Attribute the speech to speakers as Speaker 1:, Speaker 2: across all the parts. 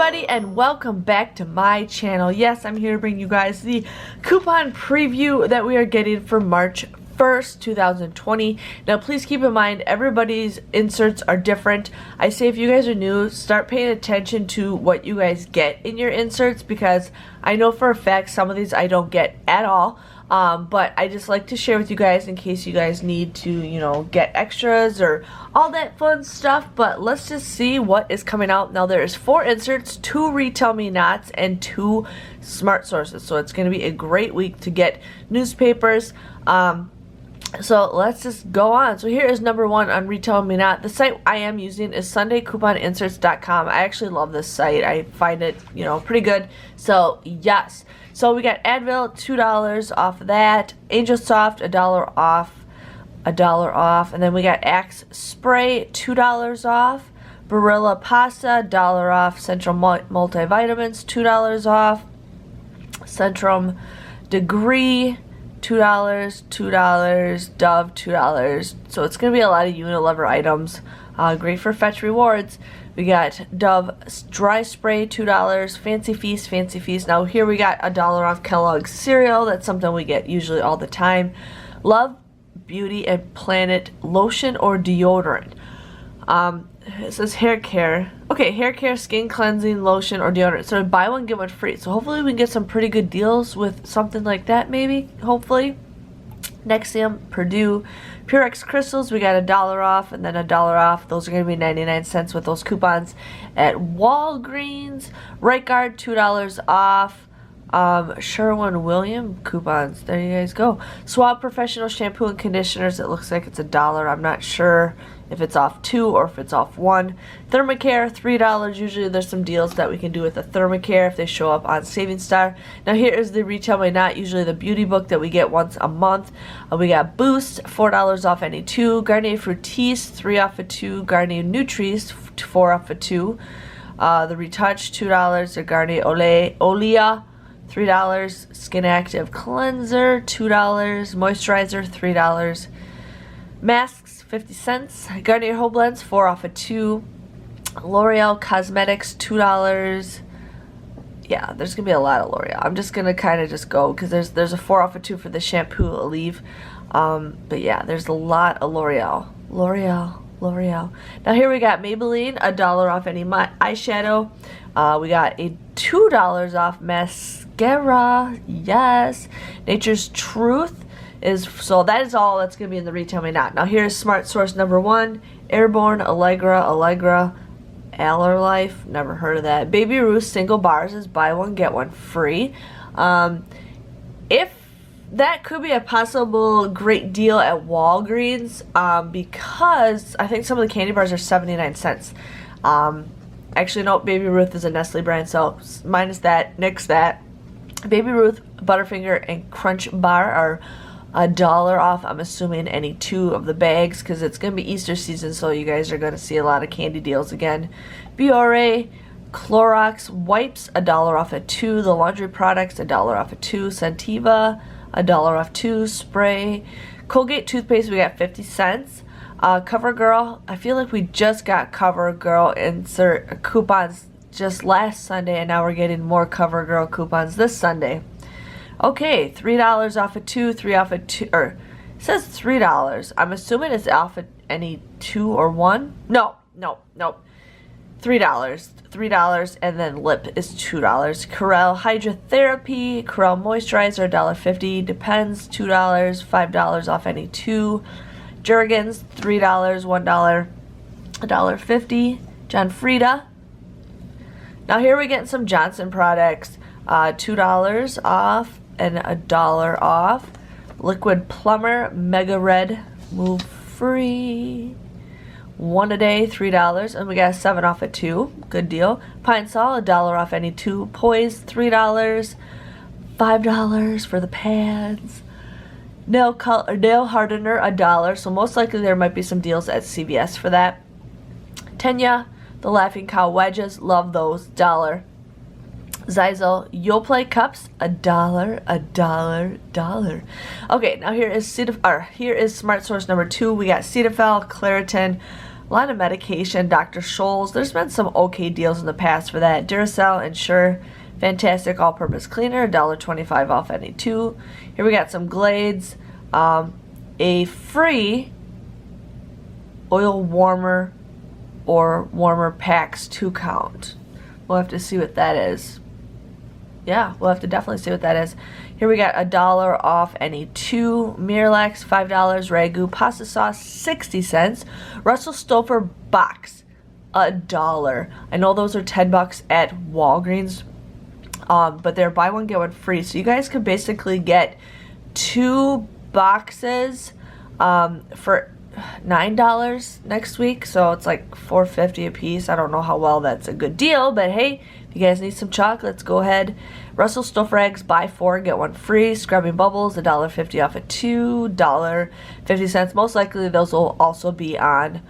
Speaker 1: everybody, and welcome back to my channel. Yes, I'm here to bring you guys the coupon preview that we are getting for March 1st, 2020. Now please keep in mind everybody's inserts are different. I say if you guys are new, start paying attention to what you guys get in your inserts, because I know for a fact some of these I don't get at all. But I just like to share with you guys in case you guys need to, you know, get extras or all that fun stuff. But let's just see what is coming out. Now there's 4 inserts, 2 Retail Me Nots, and 2 Smart Sources. So it's going to be a great week to get newspapers. So let's just go on. So here is number 1 on Retail Me Not. The site I am using is SundayCouponInserts.com. I actually love this site. I find it, you know, pretty good. So yes. So we got Advil, $2 off of that. Angel Soft, $1 off. $1 off. And then we got Axe Spray, $2 off. Barilla Pasta, $1 off. Central Multivitamins, $2 off. Centrum Degree, $2, Dove, $2. So it's going to be a lot of Unilever items. Great for fetch rewards. We got Dove Dry Spray, $2. Fancy Feast. Now here we got $1 off Kellogg's cereal. That's something we get usually all the time. Love, Beauty, and Planet lotion or deodorant. It says hair care. Okay, hair care, skin cleansing lotion or deodorant. So buy one, get one free. So hopefully we can get some pretty good deals with something like that, maybe. Hopefully. Nexium, Purdue, Purex Crystals, we got $1 off and then $1 off. Those are going to be 99 cents with those coupons at Walgreens. Right Guard, $2 off. Sherwin-Williams coupons. There you guys go. Suave Professional Shampoo and Conditioners. It looks like it's $1. I'm not sure if it's off 2 or if it's off 1. Thermacare, $3. Usually there's some deals that we can do with the Thermacare if they show up on Saving Star. Now here is the Retail Me Not, usually the beauty book that we get once a month. We got Boost, $4 off any 2. Garnier Fructis, 3 off of 2. Garnier Nutris, 4 off of 2. The Retouch, $2. The Garnier Olea, $3. Skin Active Cleanser, $2. Moisturizer, $3. Masks, 50 cents. Garnier Whole Blends, 4 off of 2. L'Oreal Cosmetics, $2. Yeah, there's gonna be a lot of L'Oreal. I'm just gonna kind of just go because there's a 4 off of 2 for the shampoo Aleve. But yeah, there's a lot of L'Oreal. L'Oreal. Now here we got Maybelline, $1 off any eyeshadow. We got a $2 off mascara. Yes. Nature's Truth. So that is all that's going to be in the Retail Me Not. Now here's Smart Source number 1. Airborne, Allegra, Allerlife, never heard of that. Baby Ruth single bars is buy one, get one free. If that could be a possible great deal at Walgreens, because I think some of the candy bars are 79 cents. Actually, no, Baby Ruth is a Nestle brand, so minus that, nix that. Baby Ruth, Butterfinger, and Crunch Bar are $1 off. I'm assuming any 2 of the bags because it's going to be Easter season, so you guys are going to see a lot of candy deals again. Biore, Clorox wipes, $1 off at 2. The laundry products, $1 off at 2. Scentiva, $1 off 2. Spray. Colgate toothpaste, we got 50 cents. CoverGirl, I feel like we just got CoverGirl insert coupons just last Sunday, and now we're getting more CoverGirl coupons this Sunday. Okay, $3 off of 2, 3 off of 2, or it says $3. I'm assuming it's off at any 2 or 1. No. $3, and then lip is $2. Corelle Hydrotherapy, Corelle Moisturizer, $1.50, Depends, $2, $5 off any 2. Jergens, $3, $1, $1.50. John Frieda. Now here we get some Johnson products, $2 off and $1 off. Liquid Plumber Mega Red Move Free, 1 a day, $3, and we got 7 off at 2. Good deal. Pine Sol, $1 off any 2. Poise, $3, $5 for the pads. Nail hardener, $1. So most likely there might be some deals at CVS for that. Tenya, the Laughing Cow wedges, love those, $1. Zyzal Yoplait cups, $1. Okay, now here is Smart Source number 2. We got Cetaphil, Claritin, A lot of medication, Dr. Scholl's. There's been some okay deals in the past for that. Duracell and Sure, fantastic all-purpose cleaner, $1.25 off any two. Here we got some Glades, a free oil warmer or warmer packs 2 count. We'll have to see what that is. Yeah, we'll have to definitely see what that is. Here we got $1 off any 2. Miralax, $5. Ragu pasta sauce, 60 cents. Russell Stover box, $1. I know those are $10 at Walgreens, but they're buy one get one free. So you guys could basically get 2 boxes for $9 next week. So it's like $4.50 a piece. I don't know how well that's a good deal, but hey, if you guys need some chocolates, go ahead. Russell Stover eggs, buy 4 get 1 free. Scrubbing bubbles, $1.50 off at $2.50. Most likely those will also be on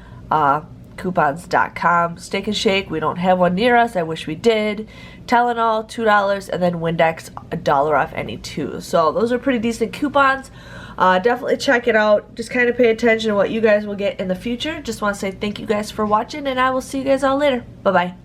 Speaker 1: coupons.com. Steak and Shake, we don't have one near us. I wish we did. Tylenol, $2, and then Windex, $1 off any 2. So those are pretty decent coupons. Definitely check it out. Just kind of pay attention to what you guys will get in the future. Just want to say thank you guys for watching, and I will see you guys all later. Bye-bye.